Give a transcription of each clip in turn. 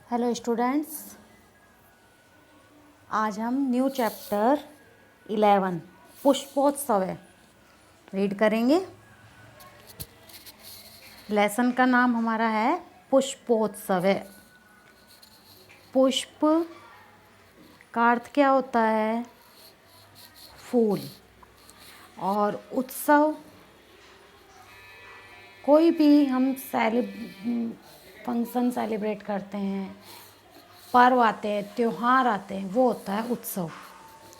Hello students, आज हम new chapter 11 पुष्पोत्सव read करेंगे। लेसन का नाम हमारा है पुष्पोत्सव। पुष्प का अर्थ क्या होता है? फूल। और उत्सव, कोई भी हम फंक्शन सेलिब्रेट करते हैं, पर्व आते हैं, त्योहार आते हैं, वो होता है उत्सव।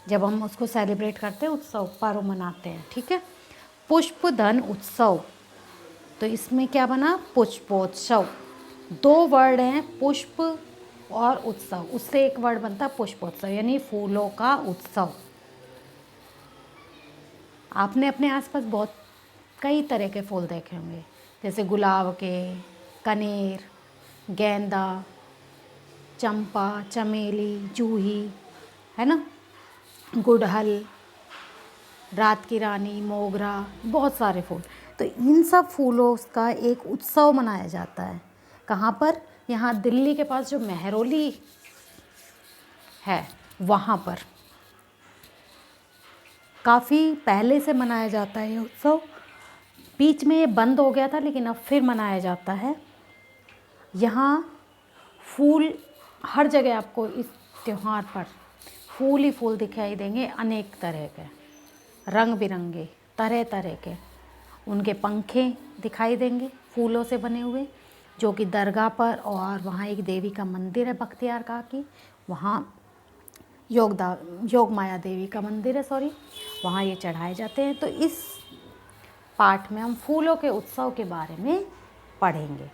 जब हम उसको सेलिब्रेट करते हैं, उत्सव पर्व मनाते हैं, ठीक है। पुष्प धन उत्सव, तो इसमें क्या बना? पुष्पोत्सव। दो वर्ड हैं, पुष्प और उत्सव, उससे एक वर्ड बनता है पुष्पोत्सव, यानी फूलों का उत्सव। आपने अपने आसपास बहुत कई तरह के फूल देखे होंगे, जैसे गुलाब के, कनेर, गेंदा, चंपा, चमेली, जूही, है ना, गुड़हल, रात की रानी, मोगरा, बहुत सारे फूल। तो इन सब फूलों का एक उत्सव मनाया जाता है। कहाँ पर? यहाँ दिल्ली के पास जो मेहरौली है, वहाँ पर काफ़ी पहले से मनाया जाता है ये उत्सव। बीच में ये बंद हो गया था, लेकिन अब फिर मनाया जाता है। यहाँ फूल हर जगह आपको इस त्यौहार पर फूल ही फूल दिखाई देंगे, अनेक तरह के, रंग बिरंगे, तरह तरह के। उनके पंखे दिखाई देंगे फूलों से बने हुए, जो कि दरगाह पर, और वहाँ एक देवी का मंदिर है बख्तियार का की, वहाँ योग माया देवी का मंदिर है, वहाँ ये चढ़ाए जाते हैं। तो इस पाठ में हम फूलों के उत्सव के बारे में पढ़ेंगे,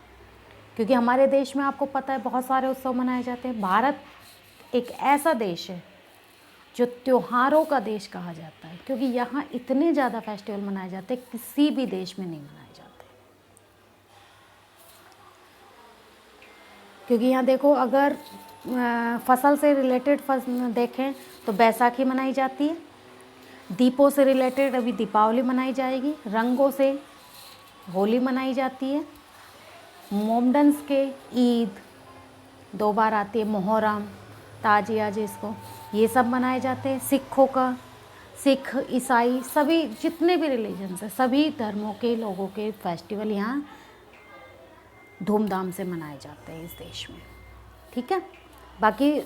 क्योंकि हमारे देश में आपको पता है बहुत सारे उत्सव मनाए जाते हैं। भारत एक ऐसा देश है जो त्योहारों का देश कहा जाता है, क्योंकि यहाँ इतने ज़्यादा फेस्टिवल मनाए जाते हैं, किसी भी देश में नहीं मनाए जाते। क्योंकि यहाँ देखो, अगर फसल से रिलेटेड देखें तो बैसाखी मनाई जाती है, दीपों से रिलेटेड अभी दीपावली मनाई जाएगी, रंगों से होली मनाई जाती है, मोमडन्स के ईद 2 बार आती है, मुहर्रम, ताजिया जिसको, ये सब मनाए जाते हैं। सिखों का, सिख, ईसाई, सभी जितने भी रिलीजन्स हैं, सभी धर्मों के लोगों के फेस्टिवल यहाँ धूमधाम से मनाए जाते हैं इस देश में, ठीक है। बाकी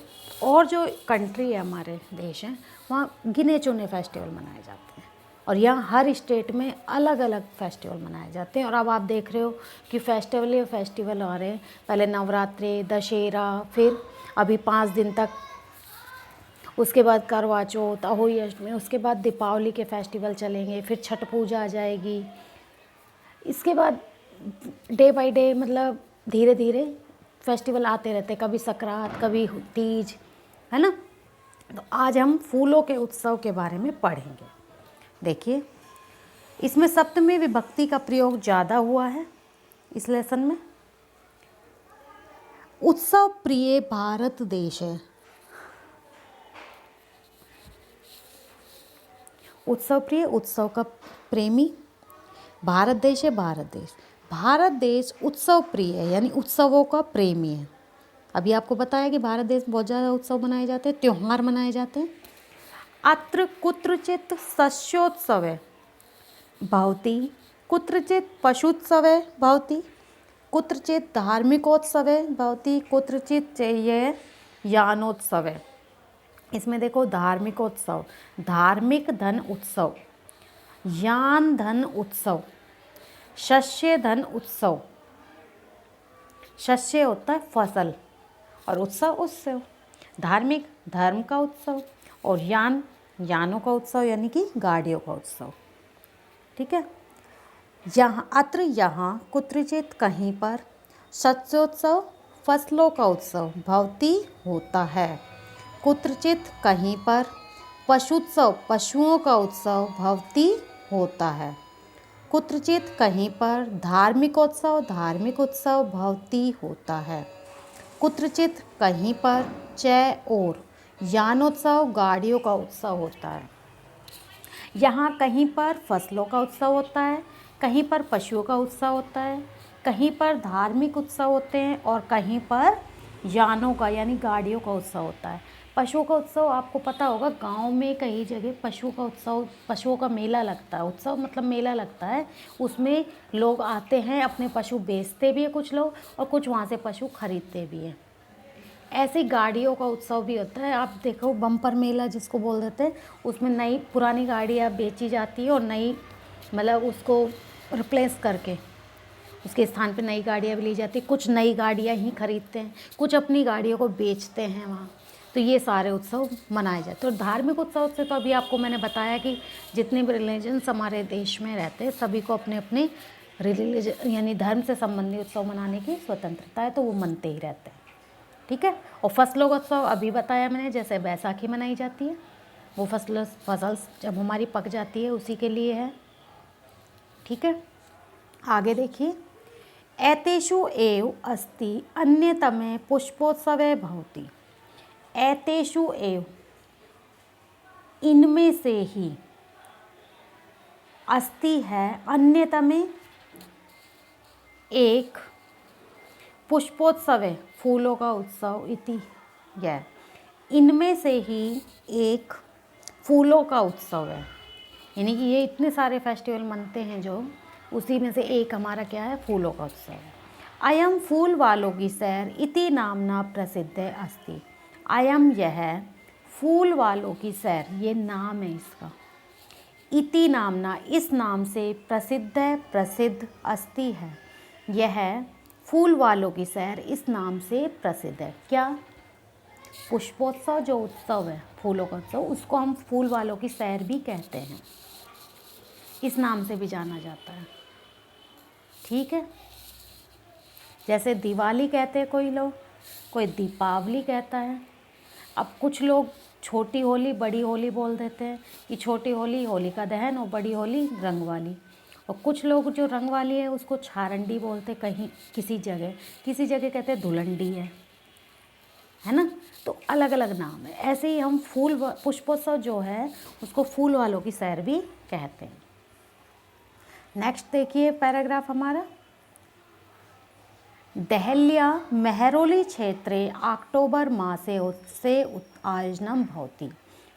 और जो कंट्री है, हमारे देश हैं, वहाँ गिने चुने फेस्टिवल मनाए जाते हैं, और यहाँ हर स्टेट में अलग अलग फेस्टिवल मनाए जाते हैं। और अब आप देख रहे हो कि फेस्टिवल आ रहे हैं। पहले नवरात्रि, दशहरा, फिर अभी 5 दिन तक, उसके बाद करवा चौथ, अहोई अष्टमी, उसके बाद दीपावली के फेस्टिवल चलेंगे, फिर छठ पूजा आ जाएगी। इसके बाद डे बाय डे, मतलब धीरे धीरे फेस्टिवल आते रहते, कभी सकरात, कभी तीज, है ना। तो आज हम फूलों के उत्सव के बारे में पढ़ेंगे। देखिए, इसमें सप्तमी विभक्ति का प्रयोग ज़्यादा हुआ है इस लेसन में। उत्सव प्रिय भारत देश है। उत्सव प्रिय, उत्सव का प्रेमी भारत देश है। भारत देश उत्सव प्रिय है, यानी उत्सवों का प्रेमी है। अभी आपको बताया कि भारत देश में बहुत ज़्यादा उत्सव मनाए जाते हैं, त्योहार मनाए जाते हैं। अत्र कुत्रचित सस्योत्सव भवति, कुत्रचित पशुत्सव भवति, कुत्रचित धार्मिकोत्सव भवति, कुत्रचित यानोत्सव। इसमें देखो, धार्मिकोत्सव, धार्मिक धन उत्सव, यान धन उत्सव, शस्य धन उत्सव। शस्य होता है फसल, और उत्सव धार्मिक, धर्म का उत्सव, और यानों का उत्सव, यानी कि गाड़ियों का उत्सव, ठीक है। यहाँ कुत्रचित कहीं पर, शस्योत्सव फसलों का उत्सव भवति होता है। कुत्रचित कहीं पर पशुत्सव पशुओं का उत्सव भवति होता है। कुत्रचित कहीं पर धार्मिक उत्सव भवति होता है। कुत्रचित कहीं पर और यानोत्सव गाड़ियों का उत्सव होता है। यहाँ कहीं पर फसलों का उत्सव होता है, कहीं पर पशुओं का उत्सव होता है, कहीं पर धार्मिक उत्सव होते हैं, और कहीं पर यानों का यानी गाड़ियों का उत्सव होता है। पशुओं का उत्सव आपको पता होगा, गांव में कई जगह पशु का उत्सव, पशुओं का मेला लगता है। उत्सव मतलब मेला लगता है, उसमें लोग आते हैं, अपने पशु बेचते भी हैं कुछ लोग, और कुछ वहाँ से पशु खरीदते भी हैं। ऐसे गाड़ियों का उत्सव भी होता है। आप देखो बम्पर मेला जिसको बोल देते हैं, उसमें नई पुरानी गाड़ियाँ बेची जाती है और नई मतलब उसको रिप्लेस करके उसके स्थान पे नई गाड़ियाँ भी ली जाती है। कुछ नई गाड़ियाँ ही खरीदते हैं, कुछ अपनी गाड़ियों को बेचते हैं वहाँ। तो ये सारे उत्सव मनाए जाते हैं। और धार्मिक उत्सव से तो अभी आपको मैंने बताया कि जितने भी रिलीजन्स हमारे देश में रहते हैं सभी को अपने अपने रिलीजन यानी धर्म से संबंधित उत्सव मनाने की स्वतंत्रता है, तो वो मनते ही रहते हैं। ठीक है। और फसलों का उत्सव अभी बताया मैंने, जैसे बैसाखी मनाई जाती है, वो फसल जब हमारी पक जाती है उसी के लिए है। ठीक है, आगे देखिए। एतेषु एव अस्ति अन्यतमे पुष्पोत्सवे भवति। एतेषु एव, इनमें से ही, अस्ति है, अन्यतमे एक, पुष्पोत्सवे फूलों का उत्सव, इति यह, इनमें से ही एक फूलों का उत्सव है। यानी कि ये इतने सारे फेस्टिवल मनते हैं जो, उसी में से एक हमारा क्या है, फूलों का उत्सव है। अयम फूल वालों की सैर इति नामना प्रसिद्ध अस्ति। अयम यह, फूल वालों की सैर, ये नाम है इसका, इति नामना इस नाम से, प्रसिद्ध अस्ति है, यह फूल वालों की सैर इस नाम से प्रसिद्ध है। क्या? पुष्पोत्सव जो उत्सव है, फूलों का उत्सव, उसको हम फूल वालों की सैर भी कहते हैं, इस नाम से भी जाना जाता है। ठीक है। जैसे दिवाली कहते हैं कोई लोग, कोई दीपावली कहता है। अब कुछ लोग छोटी होली बड़ी होली बोल देते हैं कि छोटी होली होलिका दहन और बड़ी होली रंग वाली। और कुछ लोग जो रंग वाली है उसको छारंडी बोलते, कहीं किसी जगह कहते हैं धुलंडी है ना। तो अलग अलग नाम है। ऐसे ही हम पुष्पोत्सव जो है उसको फूल वालों की सैर भी कहते हैं। नेक्स्ट देखिए पैराग्राफ हमारा। देहल्या मेहरौली क्षेत्रे अक्टूबर मासे उत्से आयोजनम भवति।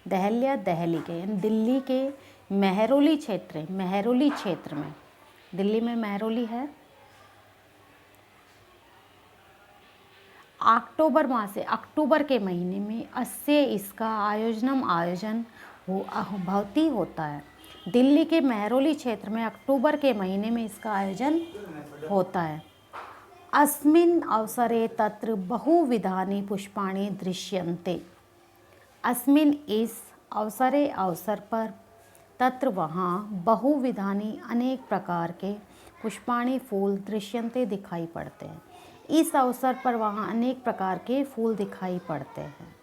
देहल्या दिल्ली के, दिल्ली के मेहरौली क्षेत्र में, दिल्ली में मेहरौली है, अक्टूबर माह से, अक्टूबर के महीने में, अस्य इसका आयोजन भवती होता है। दिल्ली के मेहरौली क्षेत्र में अक्टूबर के महीने में इसका आयोजन होता है। अस्मिन् अवसरे तत्र बहुविधानि पुष्पाणि दृश्यन्ते। अस्मिन् इस अवसरे अवसर पर, तत्र वहाँ, बहुविधानि अनेक प्रकार के, पुष्पाणि फूल, दृश्यन्ते दिखाई पड़ते हैं। इस अवसर पर वहाँ अनेक प्रकार के फूल दिखाई पड़ते हैं।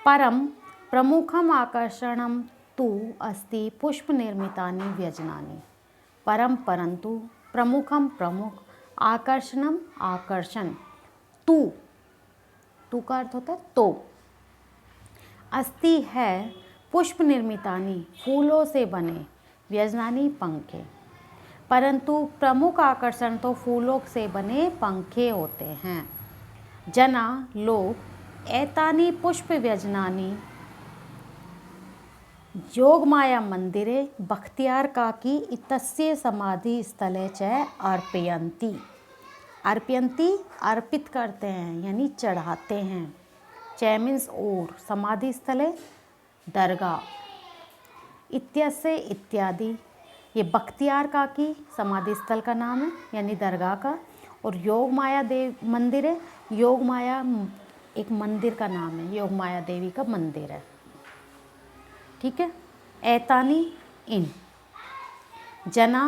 परम प्रमुखम आकर्षणम तु अस्ति पुष्प निर्मितानि व्यजनानि। परम परंतु, प्रमुखम प्रमुख, आकर्षणम आकर्षण, तू का अर्थ होता है तो, अस्ति है, पुष्प निर्मितानि फूलों से बने, व्यजनानि पंखे, परंतु प्रमुख आकर्षण तो फूलों से बने पंखे होते हैं। जना लोग एतानि पुष्प व्यजनानि योगमाया मंदिरे बख्तियार काकी इत्यस्य समाधि स्थले च अर्पयन्ति। अर्पयन्ति अर्पित करते हैं यानी चढ़ाते हैं। च मीन्स और, समाधि स्थले दरगाह, इत्यस्य इत्यादि, ये बख्तियार काकी समाधि स्थल का नाम है यानी दरगाह का। और योग माया देव मंदिर है, योग माया एक मंदिर का नाम है, योग माया देवी का मंदिर है। ठीक है। एतानी इन, जना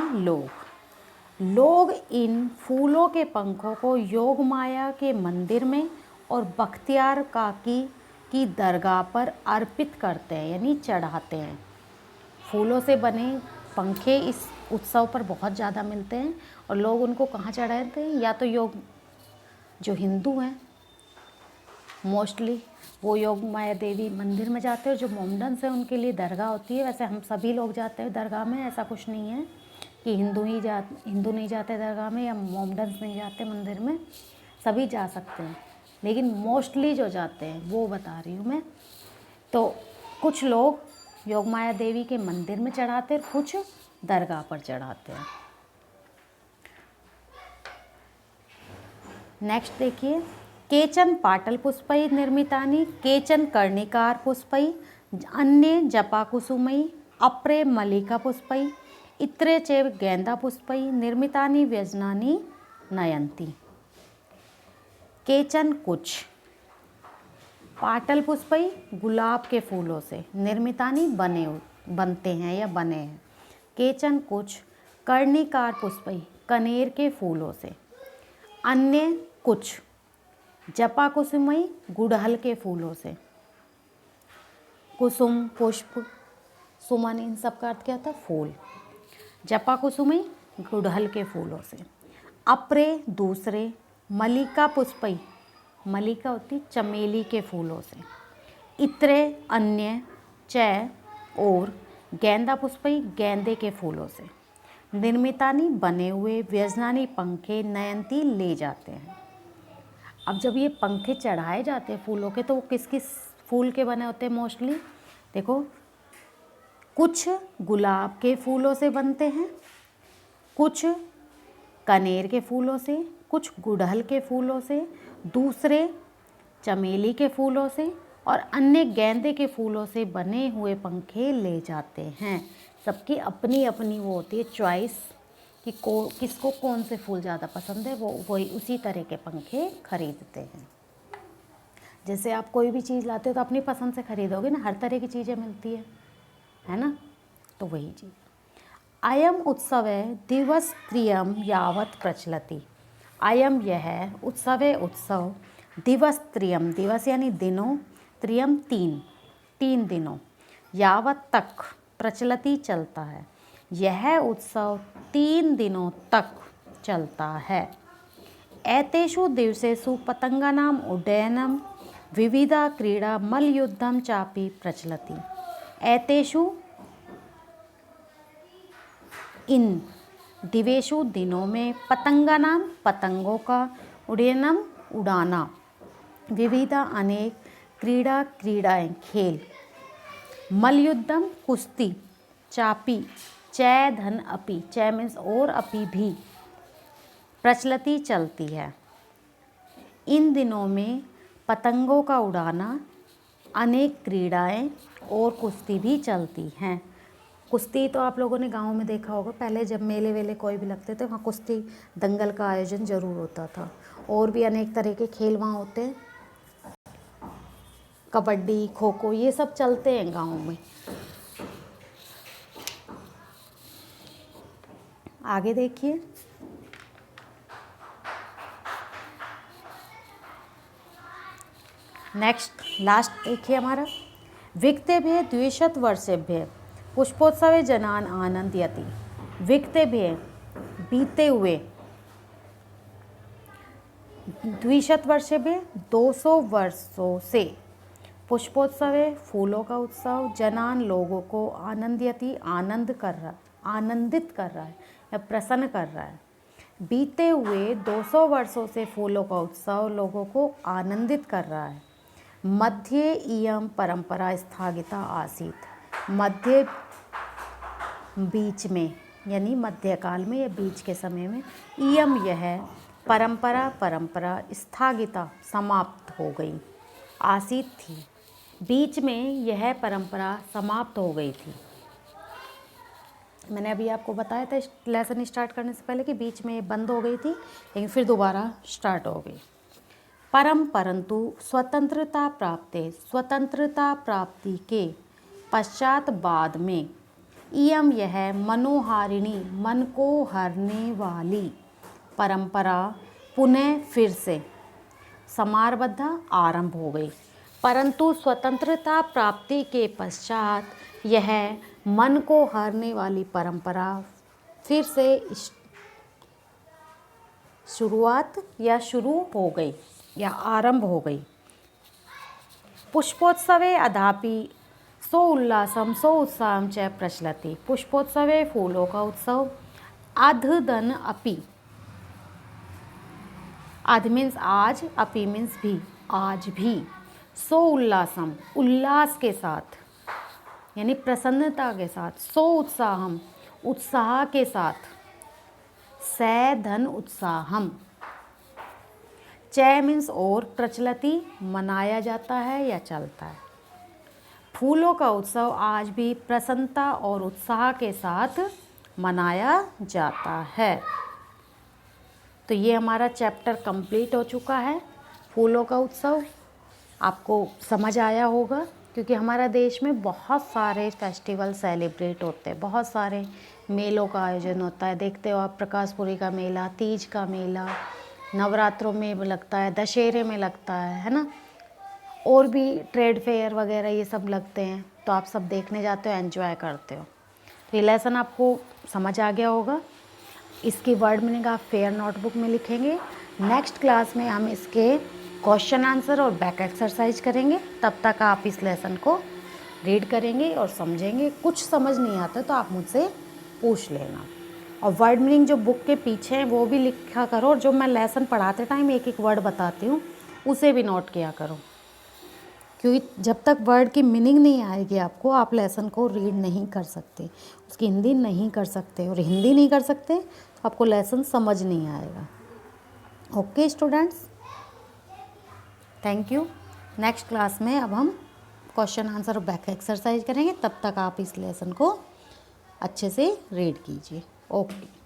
लोग इन फूलों के पंखों को योग माया के मंदिर में और बख्तियार काकी की दरगाह पर अर्पित करते हैं यानी चढ़ाते हैं। फूलों से बने पंखे इस उत्सव पर बहुत ज़्यादा मिलते हैं और लोग उनको कहाँ चढ़ाते हैं, या तो योग जो हिंदू हैं मोस्टली वो योग माया देवी मंदिर में जाते हैं, जो मोमडन्स हैं उनके लिए दरगाह होती है। वैसे हम सभी लोग जाते हैं दरगाह में, ऐसा कुछ नहीं है कि हिंदू नहीं जाते दरगाह में या मोमडन्स नहीं जाते मंदिर में, सभी जा सकते हैं। लेकिन मोस्टली जो जाते हैं वो बता रही हूँ मैं। तो कुछ लोग योगमाया देवी के मंदिर में चढ़ाते हैं, कुछ दरगाह पर चढ़ाते हैं। नेक्स्ट देखिए, केचन पाटल पुष्पै निर्मितानि केचन कर्णिकार पुष्पै अन्य जपाकुसुमै अप्रे मल्लिका पुष्पै इत्रे चैव गेंदा पुष्पै निर्मितानि व्यजनानि नयन्ति। केचन कुछ, पाटल पुष्पै गुलाब के फूलों से, निर्मितानि बनते हैं या बने हैं। केचन कुछ, कर्णिकार पुष्पै कनेर के फूलों से, अन्य कुछ जपा कुसुमई गुड़हल के फूलों से। कुसुम पुष्प, सुमन, इन सब का अर्थ क्या होता है? फूल। जपा कुसुमई गुड़हल के फूलों से। अप्रे दूसरे, मल्लिका पुष्पई, मल्लिका होती चमेली के फूलों से। इत्रे अन्य, चय और गेंदा पुष्पई गेंदे के फूलों से। निर्मितानी बने हुए, व्यजनानी पंखे, नयंती ले जाते हैं। अब जब ये पंखे चढ़ाए जाते हैं फूलों के, तो वो किस किस फूल के बने होते हैं मोस्टली? देखो, कुछ गुलाब के फूलों से बनते हैं, कुछ कनेर के फूलों से, कुछ गुड़हल के फूलों से, दूसरे चमेली के फूलों से और अन्य गेंदे के फूलों से बने हुए पंखे ले जाते हैं। सबकी अपनी अपनी वो होती है चॉइस कि किसको कौन से फूल ज़्यादा पसंद है, वो वही उसी तरह के पंखे खरीदते हैं। जैसे आप कोई भी चीज़ लाते हो तो अपनी पसंद से खरीदोगे ना, हर तरह की चीज़ें मिलती है ना? तो वही चीज़। अयम उत्सव दिवसत्रयं यावत् प्रचलति। अयम यह उत्सव दिवसत्रयं, दिवस यानी दिनों, त्रियम तीन दिनों, यावत् तक, प्रचलति चलता है। यह उत्सव 3 दिनों तक चलता है। एतेषु दिवसेषु पतंगानाम उड्डयनम विविधा क्रीड़ा मल्लयुद्धम चापि प्रचलति। एतेषु, इन दिवेशु दिनों में, पतंगानाम पतंगों का, उड्डयनम उड़ाना, विविधा अनेक, क्रीड़ाएं खेल, मल्लयुद्धम कुश्ती, चापी चय धन अपि, चय मीन्स और, अपि भी, प्रचलती चलती है। इन दिनों में पतंगों का उड़ाना, अनेक क्रीड़ाएं और कुश्ती भी चलती हैं। कुश्ती तो आप लोगों ने गांव में देखा होगा, पहले जब मेले वेले कोई भी लगते थे वहाँ कुश्ती दंगल का आयोजन ज़रूर होता था। और भी अनेक तरह के खेल वहाँ होते हैं, कबड्डी, खो खो, ये सब चलते हैं गाँव में। आगे देखिए, नेक्स्ट लास्ट देखिए हमारा, विक्तेभ्य द्विशत वर्षेभ्य पुष्पोत्सवे जनान आनंदयति। विक्तेभ्य बीते हुए, द्विशत वर्षेभ्य 200 वर्षों से, पुष्पोत्सवे फूलों का उत्सव, जनान लोगों को, आनंदयति आनंदित कर रहा है या प्रसन्न कर रहा है। बीते हुए 200 वर्षों से फूलों का उत्सव लोगों को आनंदित कर रहा है। मध्ये इयं परंपरा स्थागिता आसीत्। मध्य बीच में, यानी मध्यकाल में या बीच के समय में, इयम यह परंपरा स्थागिता समाप्त हो गई, आसीत थी, बीच में यह परंपरा समाप्त हो गई थी। मैंने अभी आपको बताया था लेसन स्टार्ट करने से पहले कि बीच में ये बंद हो गई थी, लेकिन फिर दोबारा स्टार्ट हो गई। परंतु स्वतंत्रता प्राप्ति के पश्चात बाद में, इयम यह मनोहारिणी, मन को हरने वाली परंपरा पुनः फिर से समारबद्ध आरंभ हो गई। परंतु स्वतंत्रता प्राप्ति के पश्चात यह मन को हरने वाली परंपरा फिर से शुरू हो गई या आरंभ हो गई। पुष्पोत्सवे अदापि सो उल्लासम सो उत्साहम च प्रचलति। पुष्पोत्सवे फूलों का उत्सव, अधदन अपि, आदि मीन्स आज, अपि मीन्स भी, आज भी। सो उल्लासम, उल्लास के साथ यानी प्रसन्नता के साथ। सो उत्साहम, उत्साह के साथ। सै धन उत्साहम। चै मीन्स और, प्रचलति मनाया जाता है या चलता है। फूलों का उत्सव आज भी प्रसन्नता और उत्साह के साथ मनाया जाता है। तो ये हमारा चैप्टर कंप्लीट हो चुका है, फूलों का उत्सव। आपको समझ आया होगा, क्योंकि हमारा देश में बहुत सारे फेस्टिवल सेलिब्रेट होते हैं, बहुत सारे मेलों का आयोजन होता है। देखते हो आप, प्रकाशपुरी का मेला, तीज का मेला, नवरात्रों में लगता है, दशहरे में लगता है ना, और भी ट्रेड फेयर वगैरह ये सब लगते हैं। तो आप सब देखने जाते हो, एंजॉय करते हो। तो ये लेसन आपको समझ आ गया होगा। इसकी वर्ड मीनिंग आप फेयर नोटबुक में लिखेंगे। नेक्स्ट क्लास में हम इसके क्वेश्चन आंसर और बैक एक्सरसाइज करेंगे। तब तक आप इस लेसन को रीड करेंगे और समझेंगे। कुछ समझ नहीं आता तो आप मुझसे पूछ लेना। और वर्ड मीनिंग जो बुक के पीछे हैं वो भी लिखा करो, और जो मैं लेसन पढ़ाते टाइम एक एक वर्ड बताती हूँ उसे भी नोट किया करो, क्योंकि जब तक वर्ड की मीनिंग नहीं आएगी आपको, आप लेसन को रीड नहीं कर सकते, उसकी हिंदी नहीं कर सकते, और हिंदी नहीं कर सकते तो आपको लेसन समझ नहीं आएगा। Okay students, thank you. Next class में अब हम क्वेश्चन आंसर और बैक एक्सरसाइज करेंगे। तब तक आप इस लेसन को अच्छे से रीड कीजिए। ओके।